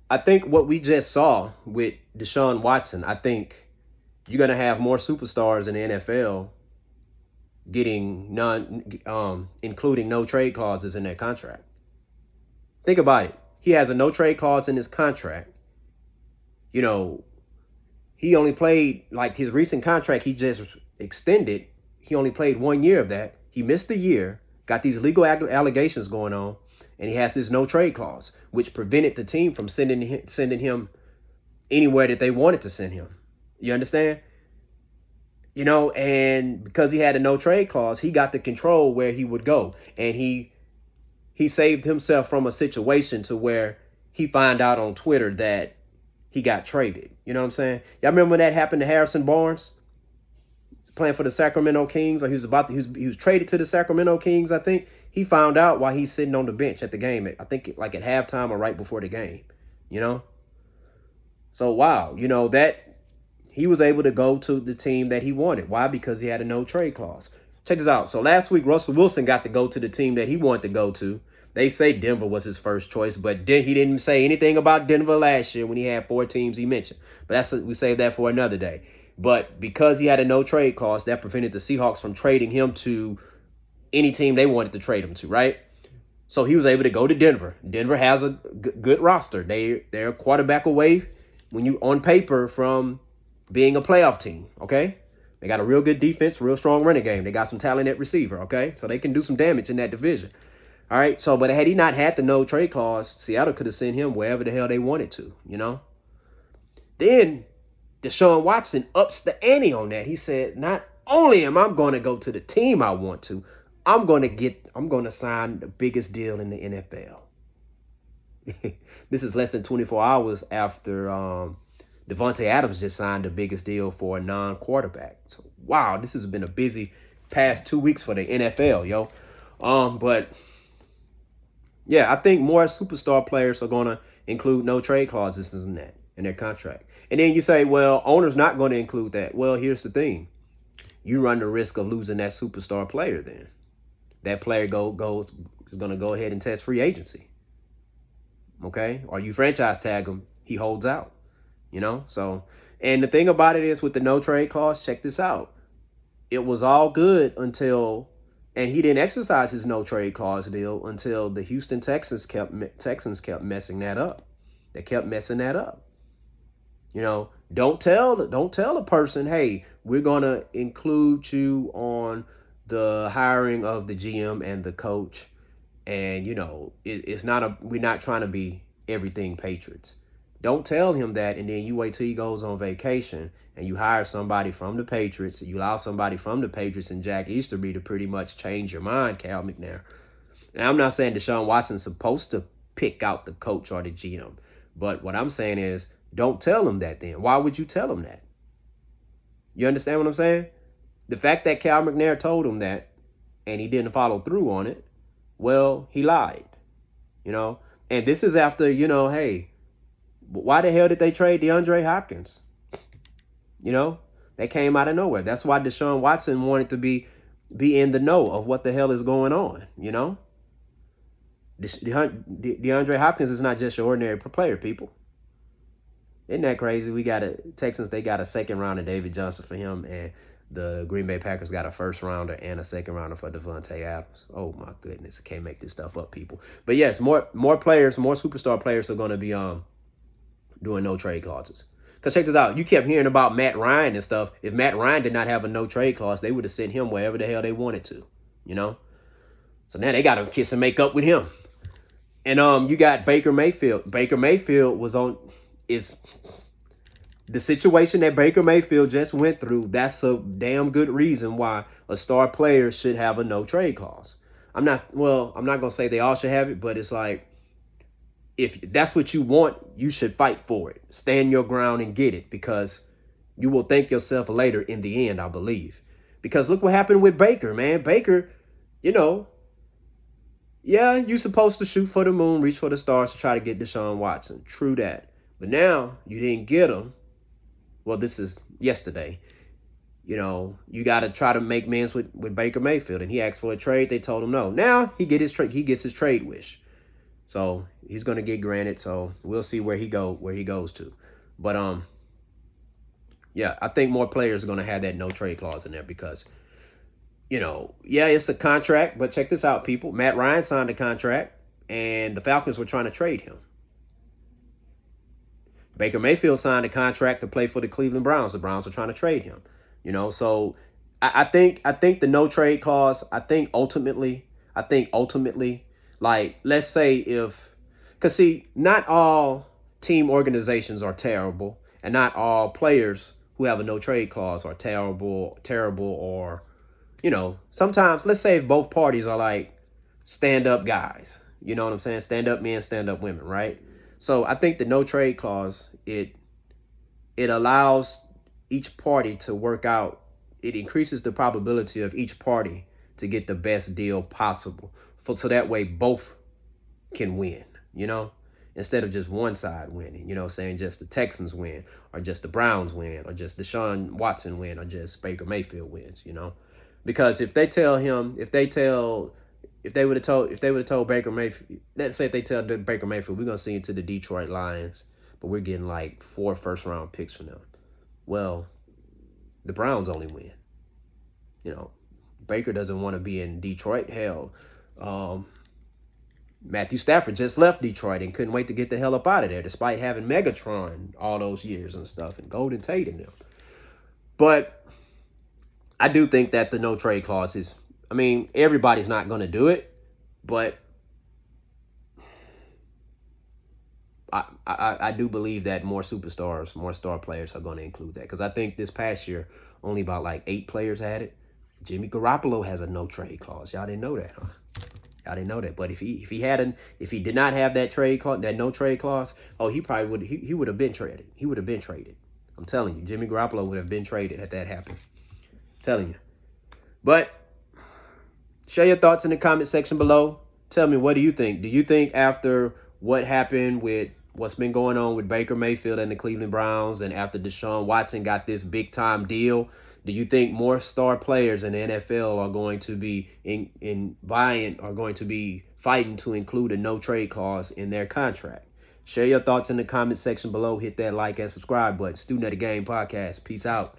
I think what we just saw with DeShaun Watson, I think you're gonna have more superstars in the NFL getting including no trade clauses in their contract. Think about it. He has a no trade clause in his contract. You know, he only played like his recent contract he just extended. He only played 1 year of that. He missed a year, got these legal allegations going on, and he has this no trade clause, which prevented the team from sending him anywhere that they wanted to send him. You understand? And because he had a no trade clause, he got to control where he would go, and he saved himself from a situation to where he found out on Twitter that he got traded. You know what I'm saying? Y'all remember when that happened to Harrison Barnes playing for the Sacramento Kings, or he was traded to the Sacramento Kings, I think. He found out while he's sitting on the bench at the game. I think like at halftime or right before the game. You know? So wow, that he was able to go to the team that he wanted. Why? Because he had a no trade clause. Check this out. So last week, Russell Wilson got to go to the team that he wanted to go to. They say Denver was his first choice, but he didn't say anything about Denver last year when he had 4 teams he mentioned. But we save that for another day. But because he had a no trade clause, that prevented the Seahawks from trading him to any team they wanted to trade him to, right? So he was able to go to Denver. Denver has a good roster. They're a quarterback away when you on paper from being a playoff team, okay? They got a real good defense, real strong running game. They got some talent at receiver, okay? So they can do some damage in that division. All right, so but had he not had the no trade clause, Seattle could have sent him wherever the hell they wanted to, Then DeShaun Watson ups the ante on that. He said, not only am I going to go to the team I want to, I'm going to sign the biggest deal in the NFL. This is less than 24 hours after Devontae Adams just signed the biggest deal for a non-quarterback. So, wow, this has been a busy past 2 weeks for the NFL, yo. But yeah, I think more superstar players are going to include no trade clauses in their contract. And then you say, well, owner's not going to include that. Well, here's the thing. You run the risk of losing that superstar player then. That player is going to go ahead and test free agency. Okay? Or you franchise tag him, he holds out. So, and the thing about it is with the no trade clause, check this out. It was all good until, and he didn't exercise his no trade clause deal until the Houston Texans kept messing that up. They kept messing that up. Don't tell a person, hey, we're gonna include you on the hiring of the GM and the coach, and we're not trying to be everything Patriots. Don't tell him that, and then you wait till he goes on vacation and you hire somebody from the Patriots, and you allow somebody from the Patriots and Jack Easterby to pretty much change your mind, Cal McNair. Now, I'm not saying DeShaun Watson's supposed to pick out the coach or the GM, but what I'm saying is don't tell him that then. Why would you tell him that? You understand what I'm saying? The fact that Cal McNair told him that and he didn't follow through on it, well, he lied. And this is after, hey, why the hell did they trade DeAndre Hopkins? They came out of nowhere. That's why DeShaun Watson wanted to be in the know of what the hell is going on, DeAndre Hopkins is not just your ordinary player, people. Isn't that crazy? Texans, they got a second round of David Johnson for him, and the Green Bay Packers got a first rounder and a second rounder for Devontae Adams. Oh my goodness, I can't make this stuff up, people. But yes, more players, more superstar players are going to be doing no trade clauses. Because check this out, you kept hearing about Matt Ryan and stuff. If Matt Ryan did not have a no trade clause, they would have sent him wherever the hell they wanted to, So now they got to kiss and make up with him. And you got Baker Mayfield. Baker Mayfield is the situation that Baker Mayfield just went through. That's a damn good reason why a star player should have a no trade clause. I'm not going to say they all should have it, but it's like, if that's what you want, you should fight for it. Stand your ground and get it, because you will thank yourself later in the end, I believe. Because look what happened with Baker, man. Baker, yeah, you're supposed to shoot for the moon, reach for the stars to try to get DeShaun Watson. True that. But now you didn't get him. Well, this is yesterday. You got to try to make amends with Baker Mayfield, and he asked for a trade. They told him no. Now he gets his trade wish. So he's going to get granted. So we'll see where he goes to. But yeah, I think more players are going to have that no trade clause in there because, yeah, it's a contract, but check this out, people. Matt Ryan signed a contract, and the Falcons were trying to trade him. Baker Mayfield signed a contract to play for the Cleveland Browns. The Browns are trying to trade him. So I think the no trade clause. I think ultimately, like let's say because see, not all team organizations are terrible, and not all players who have a no trade clause are terrible, or sometimes let's say if both parties are like stand up guys, you know what I'm saying? Stand up men, stand up women, right? So I think the no trade clause, it allows each party to work out. It increases the probability of each party to get the best deal possible, so that way both can win, instead of just one side winning, saying just the Texans win, or just the Browns win, or just DeShaun Watson win, or just Baker Mayfield wins. Because if they would have told Baker Mayfield, let's say if they tell Baker Mayfield, we're gonna send you to the Detroit Lions, but we're getting like 4 first-round picks from them. Well, the Browns only win. Baker doesn't want to be in Detroit. Hell, Matthew Stafford just left Detroit and couldn't wait to get the hell up out of there, despite having Megatron all those years and stuff, and Golden Tate and them. But I do think that the no trade clause is, everybody's not going to do it, but I do believe that more superstars, more star players are going to include that. Because I think this past year, only about like 8 players had it. Jimmy Garoppolo has a no trade clause. Y'all didn't know that, huh? Y'all didn't know that. But if he did not have that trade clause, that no trade clause, oh, he probably would he would have been traded. He would have been traded. I'm telling you, Jimmy Garoppolo would have been traded had that happened. I'm telling you. But share your thoughts in the comment section below. Tell me, what do you think? Do you think after what happened with what's been going on with Baker Mayfield and the Cleveland Browns, and after DeShaun Watson got this big time deal, do you think more star players in the NFL are going to be are going to be fighting to include a no trade clause in their contract? Share your thoughts in the comment section below. Hit that like and subscribe button. Student of the Game Podcast. Peace out.